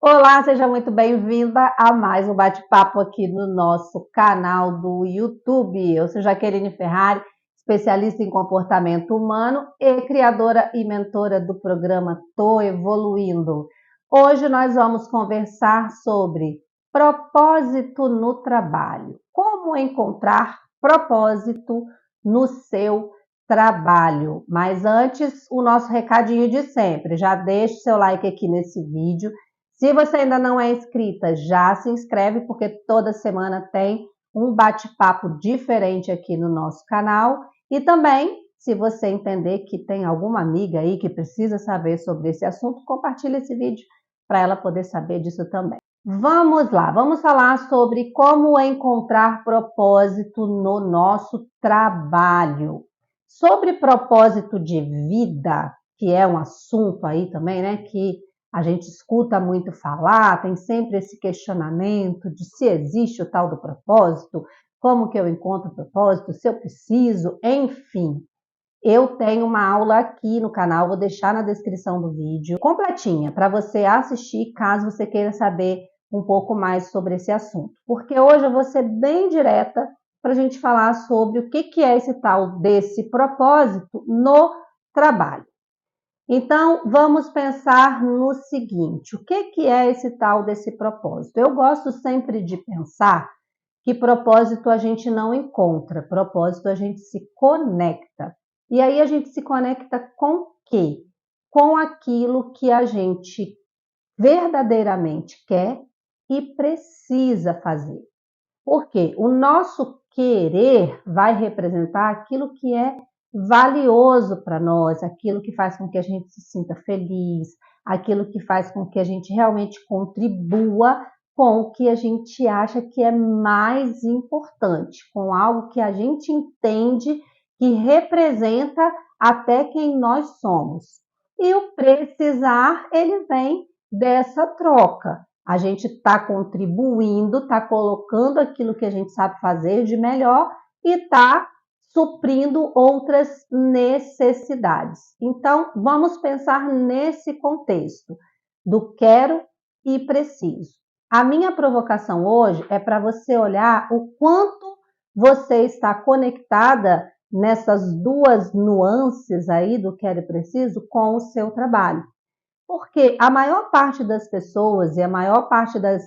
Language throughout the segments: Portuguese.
Olá, seja muito bem-vinda a mais um bate-papo aqui no nosso canal do YouTube. Eu sou Jaqueline Ferrari, especialista em comportamento humano e criadora e mentora do programa Tô Evoluindo. Hoje nós vamos conversar sobre propósito no trabalho. Como encontrar propósito no seu trabalho. Mas antes, o nosso recadinho de sempre. Já deixe seu like aqui nesse vídeo. Se você ainda não é inscrita, já se inscreve, porque toda semana tem um bate-papo diferente aqui no nosso canal. E também, se você entender que tem alguma amiga aí que precisa saber sobre esse assunto, compartilhe esse vídeo para ela poder saber disso também. Vamos lá, vamos falar sobre como encontrar propósito no nosso trabalho. Sobre propósito de vida, que é um assunto aí também, né, que a gente escuta muito falar, tem sempre esse questionamento de se existe o tal do propósito, como que eu encontro o propósito, se eu preciso, enfim. Eu tenho uma aula aqui no canal, vou deixar na descrição do vídeo, completinha, para você assistir, caso você queira saber um pouco mais sobre esse assunto. Porque hoje eu vou ser bem direta para a gente falar sobre o que é esse tal desse propósito no trabalho. Então, vamos pensar no seguinte, o que é esse tal desse propósito? Eu gosto sempre de pensar que propósito a gente não encontra, propósito a gente se conecta. E aí a gente se conecta com o quê? Com aquilo que a gente verdadeiramente quer e precisa fazer. Porque o nosso querer vai representar aquilo que é valioso para nós, aquilo que faz com que a gente se sinta feliz, aquilo que faz com que a gente realmente contribua com o que a gente acha que é mais importante, com algo que a gente entende que representa até quem nós somos. E o precisar, ele vem dessa troca. A gente está contribuindo, está colocando aquilo que a gente sabe fazer de melhor e está suprindo outras necessidades. Então, vamos pensar nesse contexto do quero e preciso. A minha provocação hoje é para você olhar o quanto você está conectada nessas duas nuances aí do quero e preciso com o seu trabalho. Porque a maior parte das pessoas e a maior parte das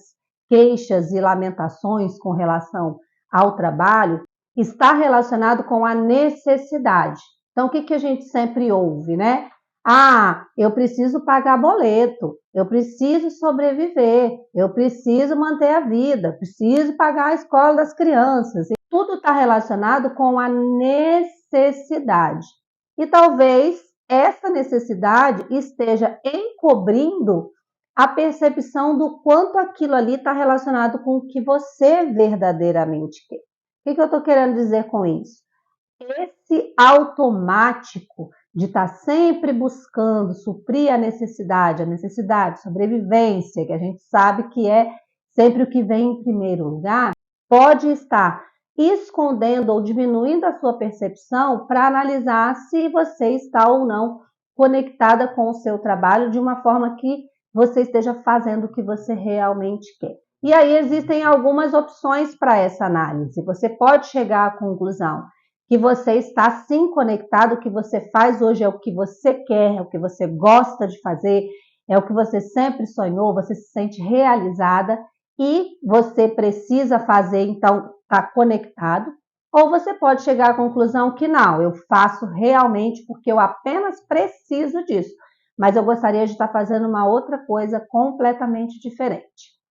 queixas e lamentações com relação ao trabalho está relacionado com a necessidade. Então, o que a gente sempre ouve, né? Ah, eu preciso pagar boleto, eu preciso sobreviver, eu preciso manter a vida, preciso pagar a escola das crianças. E tudo está relacionado com a necessidade. E talvez essa necessidade esteja encobrindo a percepção do quanto aquilo ali está relacionado com o que você verdadeiramente quer. O que eu estou querendo dizer com isso? Esse automático de estar sempre buscando suprir a necessidade, sobrevivência, que a gente sabe que é sempre o que vem em primeiro lugar, pode estar escondendo ou diminuindo a sua percepção para analisar se você está ou não conectada com o seu trabalho de uma forma que você esteja fazendo o que você realmente quer. E aí existem algumas opções para essa análise. Você pode chegar à conclusão que você está sim conectado, o que você faz hoje é o que você quer, é o que você gosta de fazer, é o que você sempre sonhou, você se sente realizada e você precisa fazer, então está conectado. Ou você pode chegar à conclusão que não, eu faço realmente porque eu apenas preciso disso, mas eu gostaria de estar fazendo uma outra coisa completamente diferente.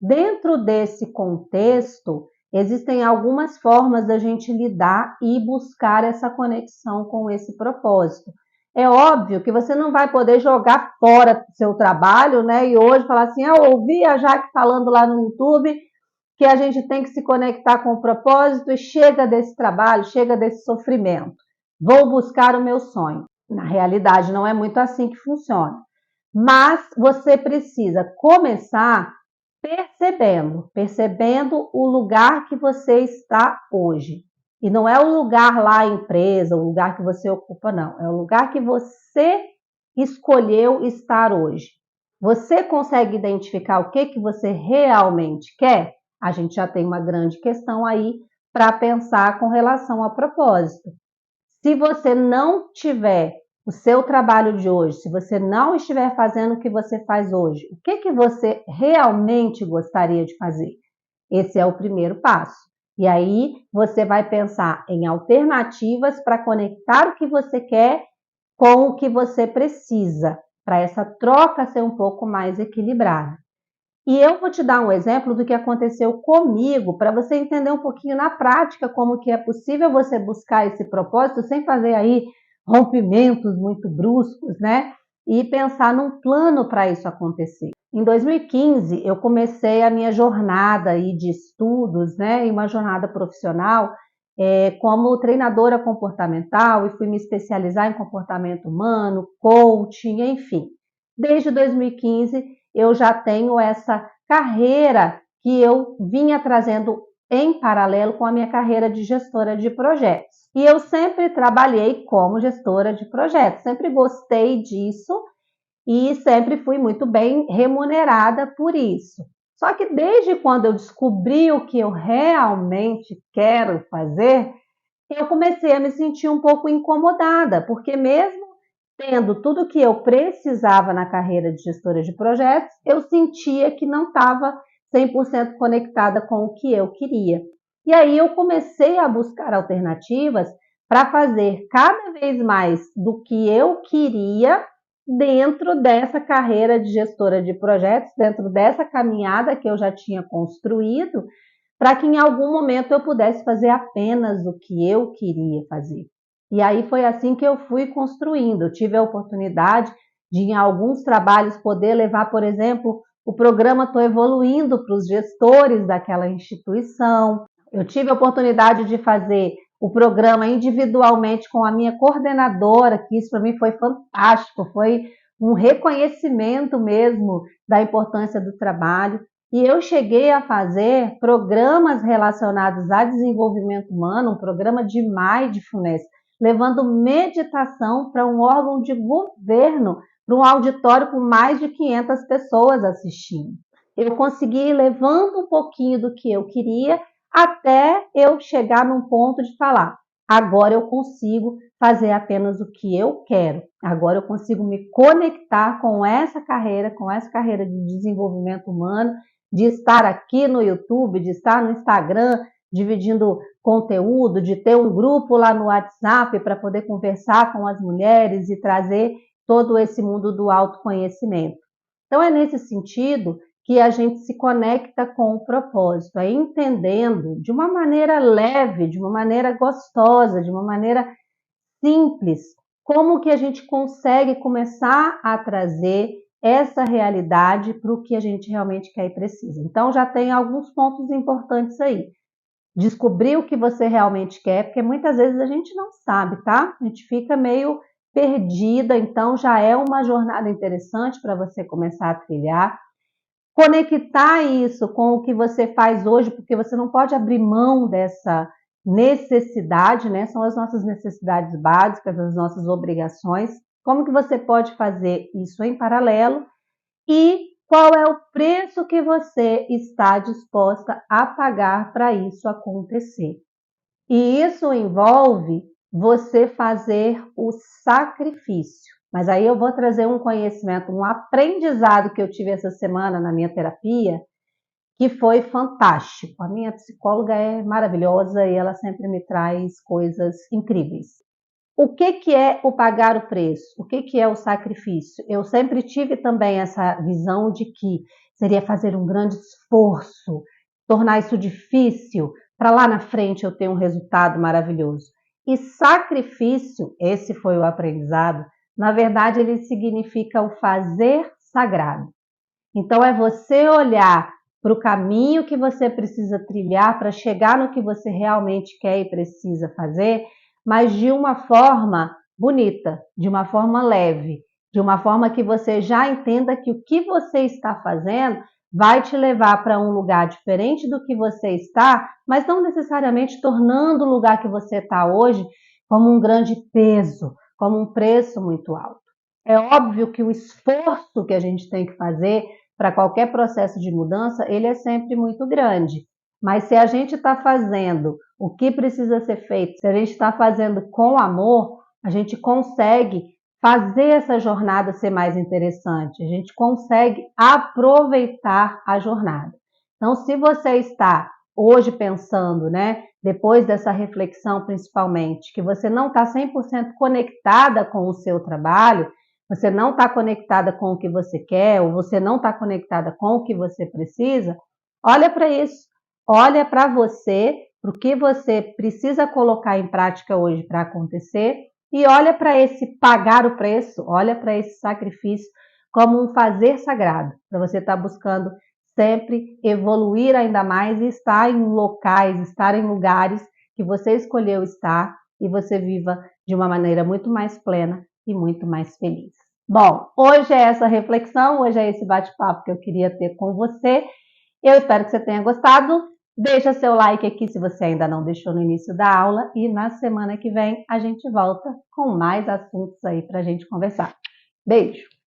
Dentro desse contexto, existem algumas formas da gente lidar e buscar essa conexão com esse propósito. É óbvio que você não vai poder jogar fora o seu trabalho, né? E hoje falar assim, eu ouvi a Jaque falando lá no YouTube que a gente tem que se conectar com o propósito e chega desse trabalho, chega desse sofrimento. Vou buscar o meu sonho. Na realidade, não é muito assim que funciona. Mas você precisa começar percebendo o lugar que você está hoje. E não é o lugar lá, a empresa, o lugar que você ocupa, não. É o lugar que você escolheu estar hoje. Você consegue identificar o que você realmente quer? A gente já tem uma grande questão aí para pensar com relação a propósito. Se você não tiver o seu trabalho de hoje, se você não estiver fazendo o que você faz hoje, o que você realmente gostaria de fazer? Esse é o primeiro passo. E aí você vai pensar em alternativas para conectar o que você quer com o que você precisa, para essa troca ser um pouco mais equilibrada. E eu vou te dar um exemplo do que aconteceu comigo, para você entender um pouquinho na prática como que é possível você buscar esse propósito sem fazer aí rompimentos muito bruscos, né? E pensar num plano para isso acontecer. Em 2015, eu comecei a minha jornada aí de estudos, né? E uma jornada profissional como treinadora comportamental e fui me especializar em comportamento humano, coaching, enfim. Desde 2015, eu já tenho essa carreira que eu vinha trazendo em paralelo com a minha carreira de gestora de projetos. E eu sempre trabalhei como gestora de projetos, sempre gostei disso e sempre fui muito bem remunerada por isso. Só que desde quando eu descobri o que eu realmente quero fazer, eu comecei a me sentir um pouco incomodada, porque mesmo tendo tudo que eu precisava na carreira de gestora de projetos, eu sentia que não estava 100% conectada com o que eu queria. E aí eu comecei a buscar alternativas para fazer cada vez mais do que eu queria dentro dessa carreira de gestora de projetos, dentro dessa caminhada que eu já tinha construído, para que em algum momento eu pudesse fazer apenas o que eu queria fazer. E aí foi assim que eu fui construindo. Eu tive a oportunidade de, em alguns trabalhos, poder levar, por exemplo, o programa Tô Evoluindo para os gestores daquela instituição. Eu tive a oportunidade de fazer o programa individualmente com a minha coordenadora, que isso para mim foi fantástico, foi um reconhecimento mesmo da importância do trabalho. E eu cheguei a fazer programas relacionados a desenvolvimento humano, um programa de Mindfulness, levando meditação para um órgão de governo, para um auditório com mais de 500 pessoas assistindo. Eu consegui ir levando um pouquinho do que eu queria até eu chegar num ponto de falar: agora eu consigo fazer apenas o que eu quero. Agora eu consigo me conectar com essa carreira de desenvolvimento humano, de estar aqui no YouTube, de estar no Instagram, dividindo conteúdo, de ter um grupo lá no WhatsApp para poder conversar com as mulheres e trazer todo esse mundo do autoconhecimento. Então é nesse sentido que a gente se conecta com o propósito, é entendendo de uma maneira leve, de uma maneira gostosa, de uma maneira simples, como que a gente consegue começar a trazer essa realidade para o que a gente realmente quer e precisa. Então já tem alguns pontos importantes aí. Descobrir o que você realmente quer, porque muitas vezes a gente não sabe, tá? A gente fica meio perdida, então já é uma jornada interessante para você começar a trilhar. Conectar isso com o que você faz hoje, porque você não pode abrir mão dessa necessidade, né? São as nossas necessidades básicas, as nossas obrigações. Como que você pode fazer isso em paralelo e qual é o preço que você está disposta a pagar para isso acontecer? E isso envolve você fazer o sacrifício. Mas aí eu vou trazer um conhecimento, um aprendizado que eu tive essa semana na minha terapia, que foi fantástico. A minha psicóloga é maravilhosa e ela sempre me traz coisas incríveis. O que é o pagar o preço? O que é o sacrifício? Eu sempre tive também essa visão de que seria fazer um grande esforço, tornar isso difícil, para lá na frente eu ter um resultado maravilhoso. E sacrifício, esse foi o aprendizado, na verdade ele significa o fazer sagrado. Então é você olhar para o caminho que você precisa trilhar para chegar no que você realmente quer e precisa fazer, mas de uma forma bonita, de uma forma leve, de uma forma que você já entenda que o que você está fazendo vai te levar para um lugar diferente do que você está, mas não necessariamente tornando o lugar que você está hoje como um grande peso, como um preço muito alto. É óbvio que o esforço que a gente tem que fazer para qualquer processo de mudança, ele é sempre muito grande. Mas se a gente está fazendo o que precisa ser feito, se a gente está fazendo com amor, a gente consegue fazer essa jornada ser mais interessante, a gente consegue aproveitar a jornada. Então, se você está hoje pensando, né, depois dessa reflexão principalmente, que você não está 100% conectada com o seu trabalho, você não está conectada com o que você quer, ou você não está conectada com o que você precisa, olha para isso, olha para você, para o que você precisa colocar em prática hoje para acontecer, e olha para esse pagar o preço, olha para esse sacrifício como um fazer sagrado, para você estar buscando sempre evoluir ainda mais e estar em locais, estar em lugares que você escolheu estar e você viva de uma maneira muito mais plena e muito mais feliz. Bom, hoje é essa reflexão, hoje é esse bate-papo que eu queria ter com você. Eu espero que você tenha gostado. Deixa seu like aqui se você ainda não deixou no início da aula e na semana que vem a gente volta com mais assuntos aí para a gente conversar. Beijo!